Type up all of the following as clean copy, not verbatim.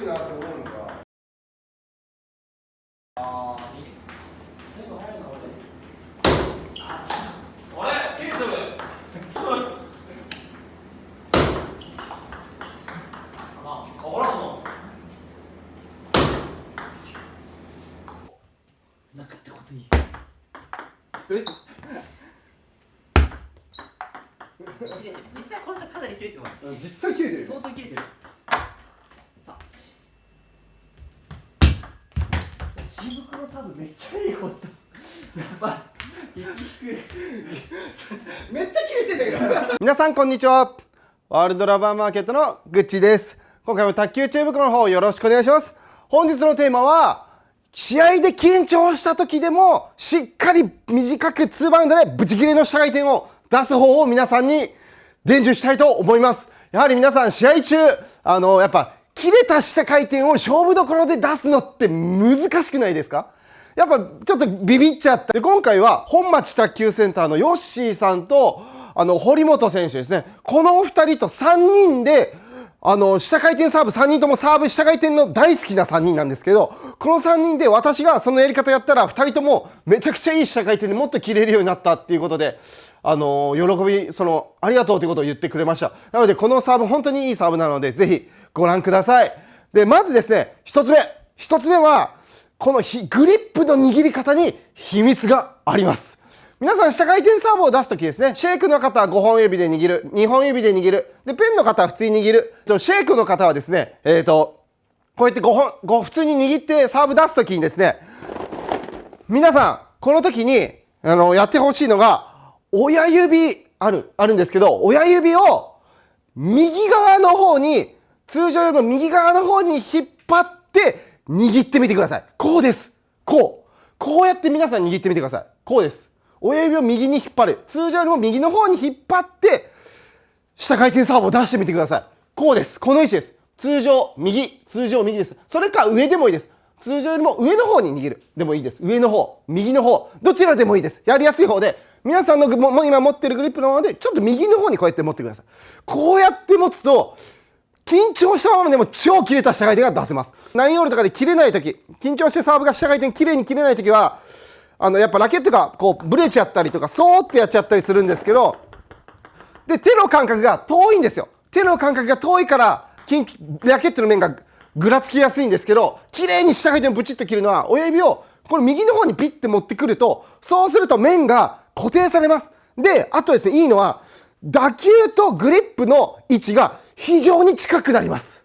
いなって思うのが。なかったことに。切れてる。実際この差かなり切れてます。実際切れてる。相当切れてる。さあ。チームクロサーブめっちゃいいこと。やばい。激低い。めっちゃ切れてたけど。皆さんこんにちは。ワールドラバーマーケットのグッチです。今回も卓球知恵袋の方よろしくお願いします。本日のテーマは試合で緊張した時でもしっかり短く2バウンドでブチ切れの下回転を出す方を皆さんに伝授したいと思います。やはり皆さん試合中やっぱ切れた下回転を勝負どころで出すのって難しくないですか？やっぱちょっとビビっちゃった。で今回は本町卓球センターのヨッシーさんと堀本選手ですね。このお二人と3人で下回転サーブ3人ともサーブ下回転の大好きな3人なんですけど、この3人で私がそのやり方やったら2人ともめちゃくちゃいい下回転でもっと切れるようになったっていうことで喜びありがとうということを言ってくれました。なのでこのサーブ本当にいいサーブなのでぜひご覧ください。でまずですね1つ目はこのグリップの握り方に秘密があります。皆さん下回転サーブを出すときですね、シェイクの方は5本指で握る、2本指で握る、でペンの方は普通に握る。シェイクの方はですね、こうやって普通に握ってサーブ出すときにですね、皆さんこの時にやってほしいのが親指あるんですけど、親指を右側の方に通常よりも右側の方に引っ張って握ってみてください。こうです。こうやって皆さん握ってみてください。こうです。親指を右に引っ張る。通常よりも右の方に引っ張って下回転サーブを出してみてください。こうです。この位置です。通常右です。それか上でもいいです。通常よりも上の方に握るでもいいです。上の方、右の方、どちらでもいいです。やりやすい方で、皆さんの今持ってるグリップのままでちょっと右の方にこうやって持ってください。こうやって持つと緊張したままでも超切れた下回転が出せます。9オールとかで切れない時、緊張してサーブが下回転きれいに切れない時はやっぱラケットがこうブレちゃったりとかそーってやっちゃったりするんですけど、で手の感覚が遠いんですよ。手の感覚が遠いからラケットの面がぐらつきやすいんですけど、綺麗に下回転をブチッと切るのは親指をこれ右の方にピッて持ってくると、そうすると面が固定されます。であとですね、いいのは打球とグリップの位置が非常に近くなります。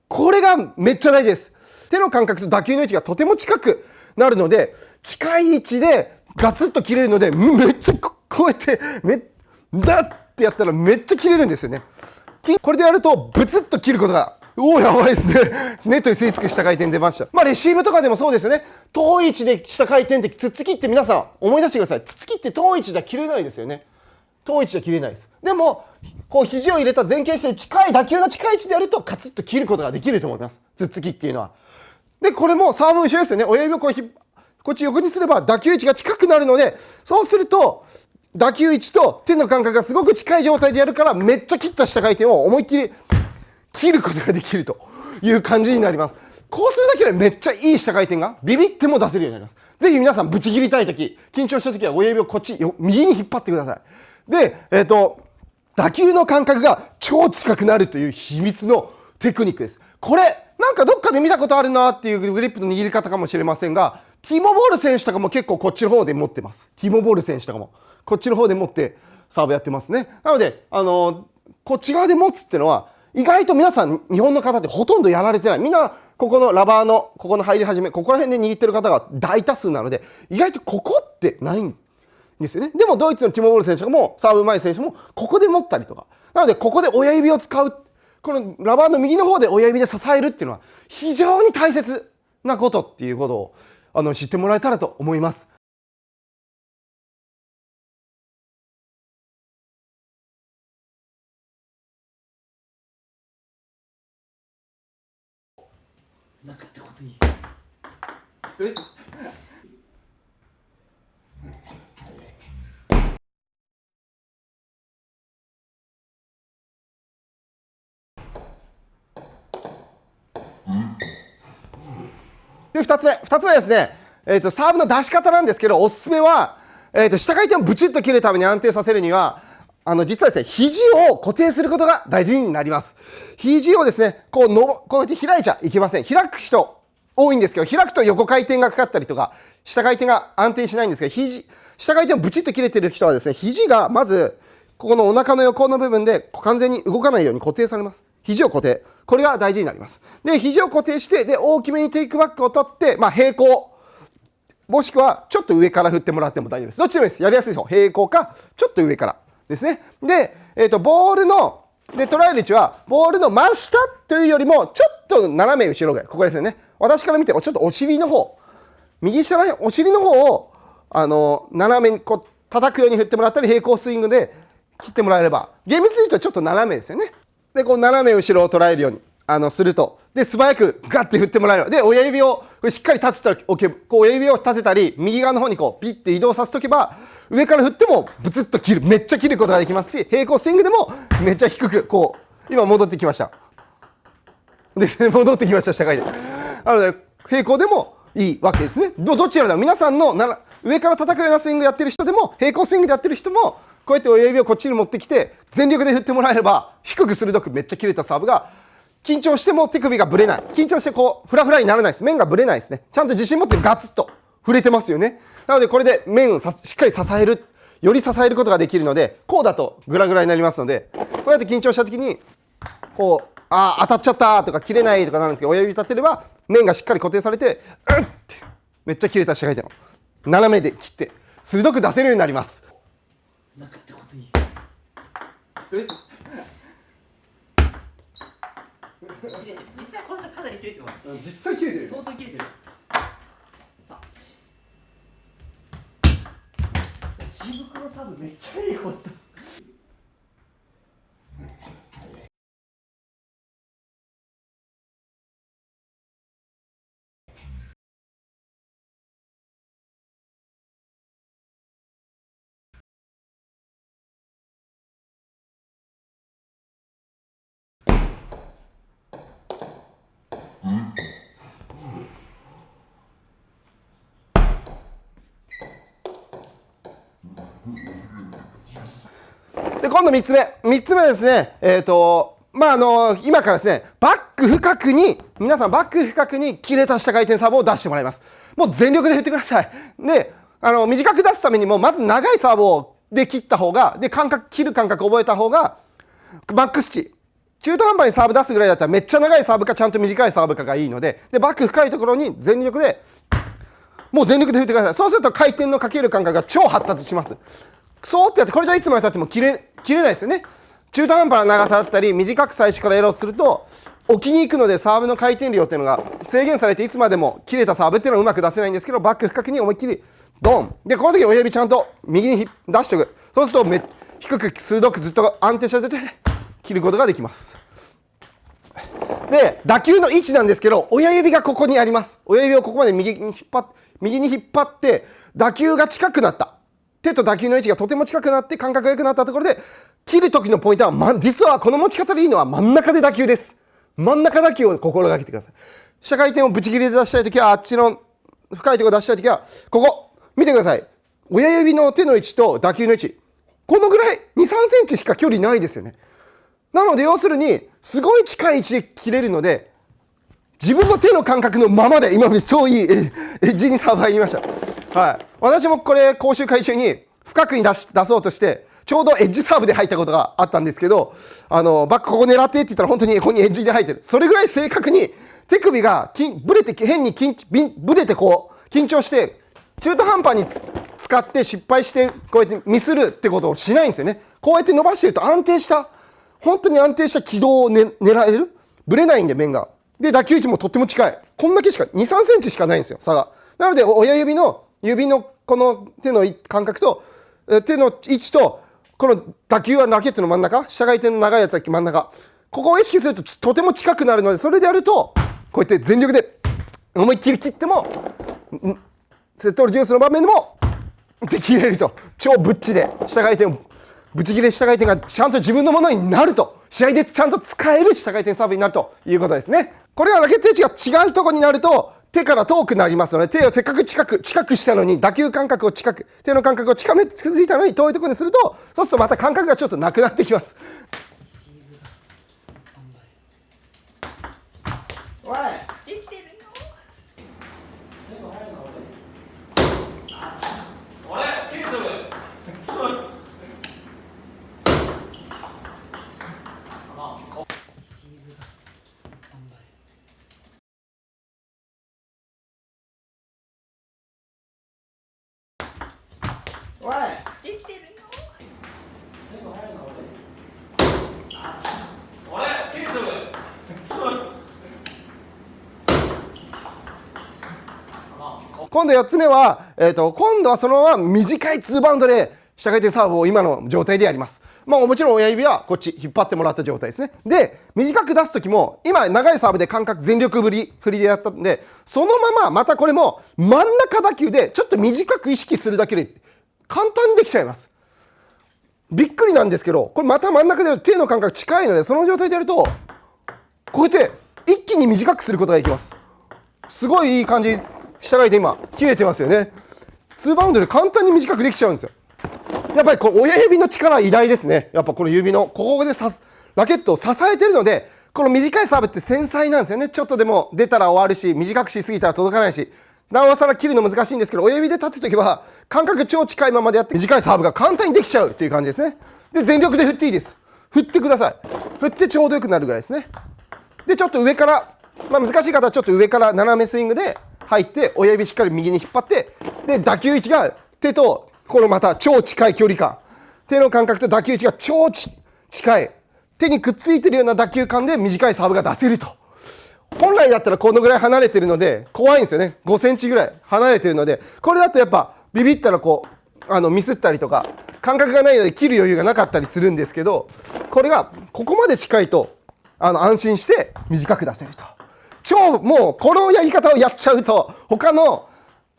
これがめっちゃ大事です。手の感覚と打球の位置がとても近くなるので、近い位置でガツッと切れるので、めっちゃこうやってダッってやったらめっちゃ切れるんですよね。これでやるとブツッと切ることがやばいですね。ネットに吸い付く下回転出ました。レシーブとかでもそうですよね。遠い位置で下回転ってツッツキって皆さん思い出してください。ツッツキって遠い位置では切れないですよね。遠い位置では切れないです。でもこう肘を入れた前傾姿勢打球の近い位置でやるとカツッと切ることができると思います。ツッツキっていうのは。でこれもサーブも一緒ですよね。親指をこっち横にすれば打球位置が近くなるので、そうすると打球位置と手の感覚がすごく近い状態でやるからめっちゃ切った下回転を思いっきり切ることができるという感じになります。こうするだけでめっちゃいい下回転がビビっても出せるようになります。ぜひ皆さんブチ切りたいとき、緊張したときは親指をこっち右に引っ張ってください。で、打球の感覚が超近くなるという秘密のテクニックです。これなんかどっかで見たことあるなっていうグリップの握り方かもしれませんが、ティモ・ボール選手とかも結構こっちの方で持ってます。ティモ・ボール選手とかもこっちの方で持ってサーブやってますね。なのでこっち側で持つっていうのは意外と皆さん日本の方ってほとんどやられてない。みんなここのラバーのここの入り始め、ここら辺で握ってる方が大多数なので意外とここってないんですよね。でもドイツのティモ・ボール選手とかもサーブうまい選手もここで持ったりとか、なのでここで親指を使う、このラバーの右の方で親指で支えるっていうのは非常に大切なことっていうことを知ってもらえたらと思います。なかったことに。で、2つ目はですね、サーブの出し方なんですけど、おすすめは、下回転をブチッと切るために安定させるには、実はですね、肘を固定することが大事になります。肘をですね、こうやって開いちゃいけません。開く人多いんですけど、開くと横回転がかかったりとか、下回転が安定しないんですけど、下回転をブチッと切れてる人はですね、肘がまず、ここのお腹の横の部分で完全に動かないように固定されます。肘を固定。これが大事になります。で、肘を固定して、で、大きめにテイクバックを取って、平行。もしくは、ちょっと上から振ってもらっても大丈夫です。どっちでもいいです。やりやすいですよ。平行か、ちょっと上からですね。で、ボールの、で、捉える位置は、ボールの真下というよりも、ちょっと斜め後ろぐらい。ここですよね。私から見て、ちょっとお尻の方、右下のお尻の方を、斜めにこう、叩くように振ってもらったり、平行スイングで切ってもらえれば、厳密に言うとちょっと斜めですよね。で、こう、斜め後ろを捉えるように、すると。で、素早くガッて振ってもらえれば。で、親指をしっかり立てておけば、こう、親指を立てたり、右側の方にこう、ピッて移動させておけば、上から振ってもブツッと切る。めっちゃ切ることができますし、平行スイングでもめっちゃ低く、こう、今戻ってきました。で、戻ってきました、下回転。なので、平行でもいいわけですね。どちらでも、皆さんの上から叩くようなスイングやってる人でも、平行スイングでやってる人も、こうやって親指をこっちに持ってきて、全力で振ってもらえれば、低く鋭くめっちゃ切れたサーブが、緊張しても手首がぶれない。緊張してこう、フラフラにならないです。面がぶれないですね。ちゃんと自信持ってガツッと触れてますよね。なので、これで面をしっかり支える、より支えることができるので、こうだとグラグラになりますので、こうやって緊張した時に、こう、当たっちゃったとか切れないとかなるんですけど、親指立てれば、面がしっかり固定されて、うんって、めっちゃ切れた下回転を斜めで切って、鋭く出せるようになります。なかったことに。切れてる。実際これさかなり切れてます。実際切れてる。相当切れてる。さあ。自袋サーブめっちゃいいこと。で、今度3つ目。3つ目はですね、今からですね、バック深くに、皆さんバック深くに切れた下回転サーブを出してもらいます。もう全力で振ってください。で、短く出すためにも、まず長いサーブで切った方が、で、切る感覚覚えた方が、バックスチ。中途半端にサーブ出すぐらいだったらめっちゃ長いサーブかちゃんと短いサーブかがいいので、で、バック深いところに全力で、もう全力で振ってください。そうすると回転のかける感覚が超発達します。そうってやって、これじゃいつまでたっても切れないですよね。中途半端な長さだったり、短く最初からやろうとすると、置きに行くのでサーブの回転量っていうのが制限されて、いつまでも切れたサーブっていうのはうまく出せないんですけど、バック深くに思いっきりドン。で、この時親指ちゃんと右に出しておく。そうすると低く鋭くずっと安定した状態で切ることができます。で、打球の位置なんですけど、親指がここにあります。親指をここまで右に引っ張って、打球が近くなった。手と打球の位置がとても近くなって感覚が良くなったところで、切る時のポイントは、実はこの持ち方でいいのは真ん中で打球です。真ん中打球を心がけてください。下回転をぶち切れで出したい時は、あっちの深いところ出したい時は、ここ見てください。親指の手の位置と打球の位置、このぐらい2、3センチしか距離ないですよね。なので要するにすごい近い位置で切れるので、自分の手の感覚のままで今まで超いいエッジにサーブ入りました。はい、私もこれ講習会中に深くに出そうとしてちょうどエッジサーブで入ったことがあったんですけど、バックここ狙ってって言ったら本当にここにエッジで入ってる。それぐらい正確に手首がブレて変にブレてこう緊張して中途半端に使って失敗してこうやってミスるってことをしないんですよね。こうやって伸ばしてると安定した本当に安定した軌道を、狙える。ブレないんで面が。で打球位置もとっても近い。こんだけしか2、3センチしかないんですよ差が。なので親指のこの手の感覚と手の位置とこの打球はラケットの真ん中、下回転の長いやつは真ん中、ここを意識するととても近くなるので、それでやるとこうやって全力で思いっきり切ってもセットルジュースの場面でもで切れると、超ぶっちで下回転をぶち切れ下回転がちゃんと自分のものになると、試合でちゃんと使える下回転サーブになるということですね。これはラケット位置が違うところになると手から遠くなりますので、手をせっかく近くしたのに、打球感覚を近く、手の感覚を近めついたのに遠いところにすると、そうするとまた感覚がちょっとなくなってきます。おいできてるよ。おいできてるよ。今度4つ目は、今度はそのまま短い2バウンドで下回転サーブを今の状態でやります。もちろん親指はこっち引っ張ってもらった状態ですね。で、短く出すときも、今長いサーブで感覚全力振りでやったんで、そのまままたこれも真ん中打球でちょっと短く意識するだけで簡単にできちゃいます。びっくりなんですけど、これまた真ん中でやると手の感覚近いので、その状態でやると、こうやって一気に短くすることができます。すごいいい感じ、下回転今、切れてますよね。2バウンドで簡単に短くできちゃうんですよ。やっぱりこの親指の力は偉大ですね。やっぱこの指の、ここでラケットを支えてるので、この短いサーブって繊細なんですよね。ちょっとでも出たら終わるし、短くしすぎたら届かないし、なおさら切るの難しいんですけど、親指で立てとけば、感覚超近いままでやって、短いサーブが簡単にできちゃうっていう感じですね。で、全力で振っていいです。振ってください。振ってちょうどよくなるぐらいですね。で、ちょっと上から、難しい方はちょっと上から斜めスイングで入って、親指しっかり右に引っ張って、で、打球位置が手と、このまた超近い距離感。手の感覚と打球位置が超近い。手にくっついてるような打球感で短いサーブが出せると。本来だったらこのぐらい離れてるので怖いんですよね。5センチぐらい離れてるので、これだとやっぱビビったらミスったりとか感覚がないので切る余裕がなかったりするんですけど、これがここまで近いと安心して短く出せると。もうこのやり方をやっちゃうと他の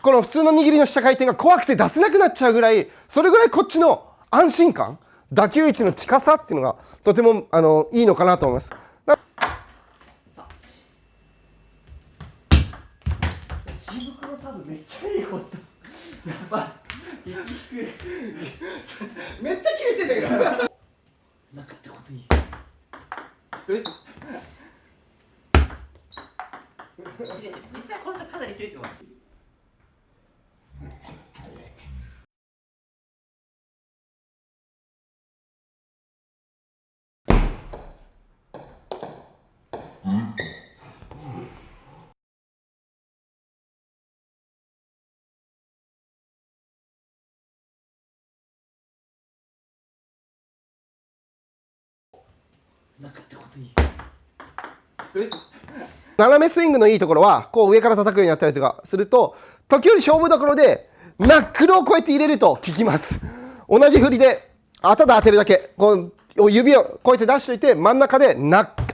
この普通の握りの下回転が怖くて出せなくなっちゃうぐらい、それぐらいこっちの安心感、打球位置の近さっていうのがとてもいいのかなと思います。ジブクロサーブめっちゃいいこと。やばい。激低い。めっちゃ切れてんだけど。なかったことに。実際この差かなり切れてます。なかったことに。斜めスイングのいいところはこう上から叩くようになったりとかすると、時折勝負どころでナックルをこうやって入れると効きます。同じ振りでただ当てるだけ、指をこうやって出しておいて真ん中で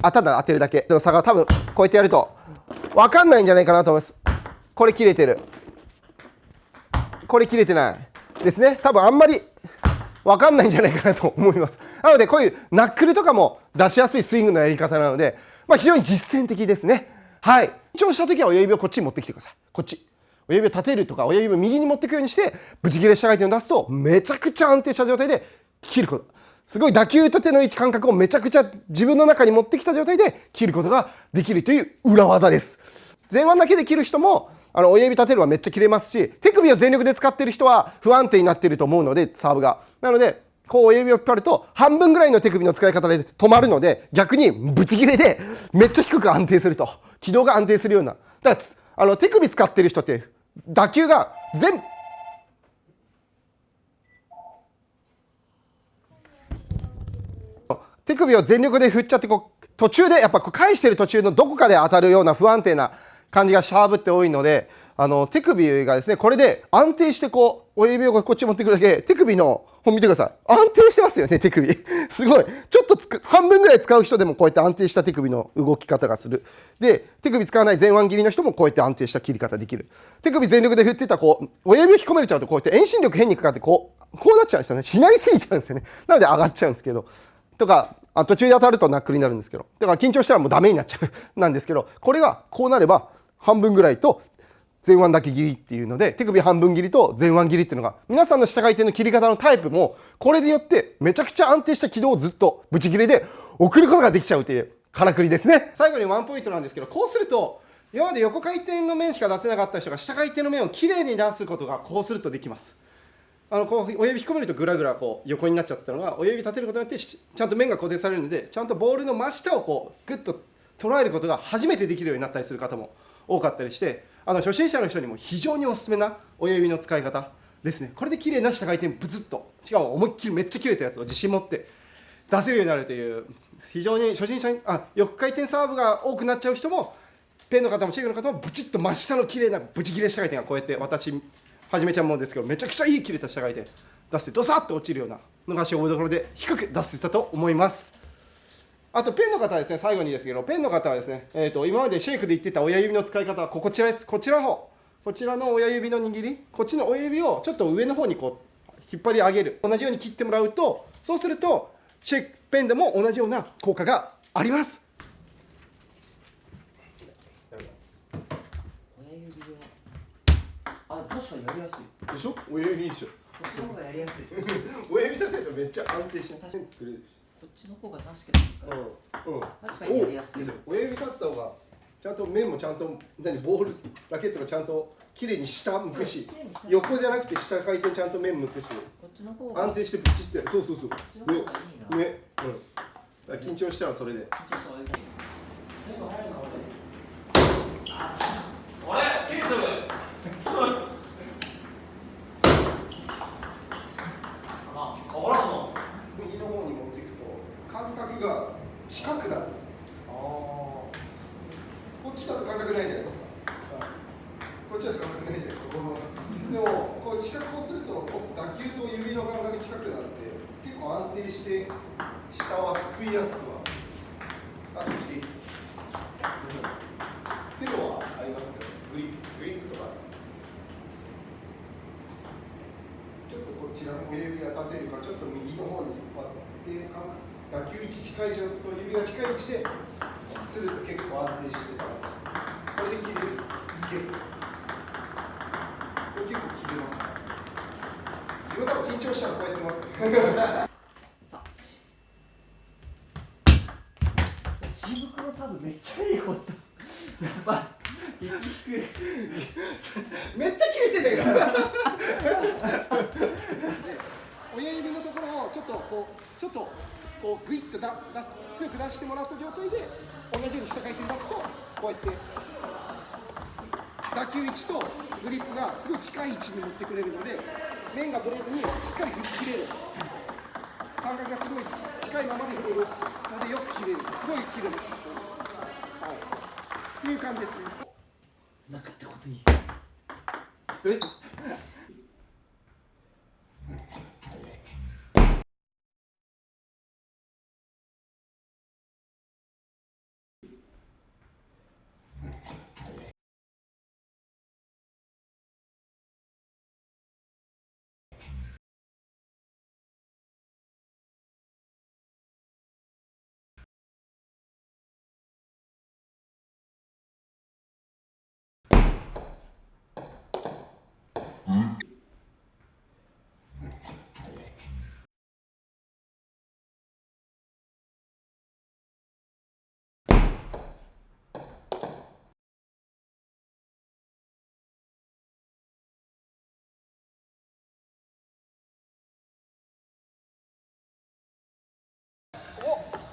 ただ当てるだけの差が多分こうやってやると分かんないんじゃないかなと思います。これ切れてる、これ切れてないですね。多分あんまり分かんないんじゃないかなと思います。なのでこういうナックルとかも出しやすいスイングのやり方なので、非常に実践的ですね。はい。緊張した時は親指をこっちに持ってきてください。こっち。親指を立てるとか親指を右に持っていくようにしてブチ切れ下回転を出すとめちゃくちゃ安定した状態で切ること。すごい打球と手の位置感覚をめちゃくちゃ自分の中に持ってきた状態で切ることができるという裏技です。前腕だけで切る人も親指立てるはめっちゃ切れますし、手首を全力で使っている人は不安定になっていると思うのでサーブが。なのでこう親指を引っ張ると半分ぐらいの手首の使い方で止まるので、逆にブチ切れでめっちゃ低く安定すると、軌道が安定するような。だから手首使ってる人って打球が手首を全力で振っちゃって途中でやっぱ返してる途中のどこかで当たるような不安定な感じがシャーブって多いので、手首がですねこれで安定して親指をこっち持ってくるだけ、手首の見てください、安定してますよね手首すごい。ちょっと半分ぐらい使う人でもこうやって安定した手首の動き方がする。で手首使わない前腕切りの人もこうやって安定した切り方できる。手首全力で振ってた親指を引っ込めれちゃうとこうやって遠心力変にかかってこうなっちゃうんですよね。しなりすぎちゃうんですよね。なので上がっちゃうんですけどとか、途中で当たるとナックルになるんですけど、だから緊張したらもうダメになっちゃうなんですけど、これがこうなれば半分ぐらいと前腕だけ切りっていうので、手首半分切りと前腕切りっていうのが、皆さんの下回転の切り方のタイプもこれによってめちゃくちゃ安定した軌道をずっとブチ切れで送ることができちゃうというからくりですね。最後にワンポイントなんですけど、こうすると今まで横回転の面しか出せなかった人が下回転の面をきれいに出すことがこうするとできます。こう親指引っ込めるとグラグラこう横になっちゃってたのが、親指立てることによってちゃんと面が固定されるので、ちゃんとボールの真下をこうグッと捉えることが初めてできるようになったりする方も多かったりして、初心者の人にも非常におすすめな親指の使い方ですね。これで綺麗な下回転ブツッと、しかも思いっきりめっちゃ切れたやつを自信持って出せるようになるという、非常に初心者に横回転サーブが多くなっちゃう人も、ペンの方もシェイクの方もブチッと真下の綺麗なブチ切れ下回転がこうやって、私始めちゃうものですけど、めちゃくちゃいい切れた下回転出してドサッと落ちるようなのが勝負どころで低く出せたと思います。あとペンの方はですね、最後にですけど、ペンの方はですね、今までシェイクで言ってた親指の使い方はこちらです。こちらの方、こちらの親指の握り、こっちの親指をちょっと上の方にこう引っ張り上げる、同じように切ってもらうと、そうするとシェイクペンでも同じような効果があります。親指で確かにやりやすいでしょ、親指いいでしょ。こっちの方がやりやすい親指立てるとめっちゃ安定して作れるし、こっちの方が確かに確かにやりやすい。親指立てた方がちゃんと面もちゃんとボールラケットがちゃんと綺麗に下向くし、横じゃなくて下回転ちゃんと面向くし、こっちの方が安定してプチって、そうそうそう、ね、緊張したらそれで。緊張した方がいい。右の方に持っていくと感覚が近くなる。こっちだと感覚ないじゃないですか。こっちだと感覚ないじゃないですか。でもこう近くをすると打球と指の感覚近くなって結構安定して下はすくいやすくは、あと切れる。っていうのはありますけど、グリップとか。ちょっとこちらの親指が立てるか、ちょっと右の方に引っ張って打球位置近い状態と指が近い位置ですると結構安定してたら、これで切れるです。いける。これ結構切れますね。自分多分緊張したらこうやってますね。さジブクロサーブめっちゃいいこと。やばい。めっちゃ切れてんだけど。親指のところをちょっとこうグイッと強く出してもらった状態で同じように下回転出すと、こうやって打球位置とグリップがすごい近い位置に持ってくれるので、面がぶれずにしっかり振り切れる。感覚がすごい近いままで振れるのでよく切れる。すごい切れます。はい。っていう感じですね。なかったことに。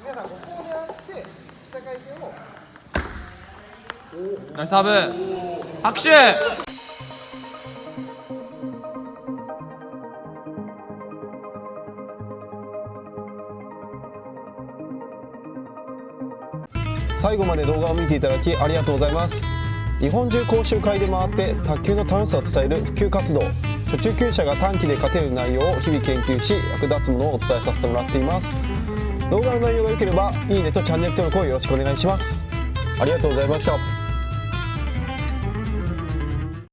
皆さんここを狙って下回転を。ナイスサーブ、拍手。最後まで動画を見ていただきありがとうございます。日本中講習会で回って卓球の楽しさを伝える普及活動、初中級者が短期で勝てる内容を日々研究し、役立つものをお伝えさせてもらっています。動画の内容が良ければいいねとチャンネル登録をよろしくお願いします。ありがとうございました。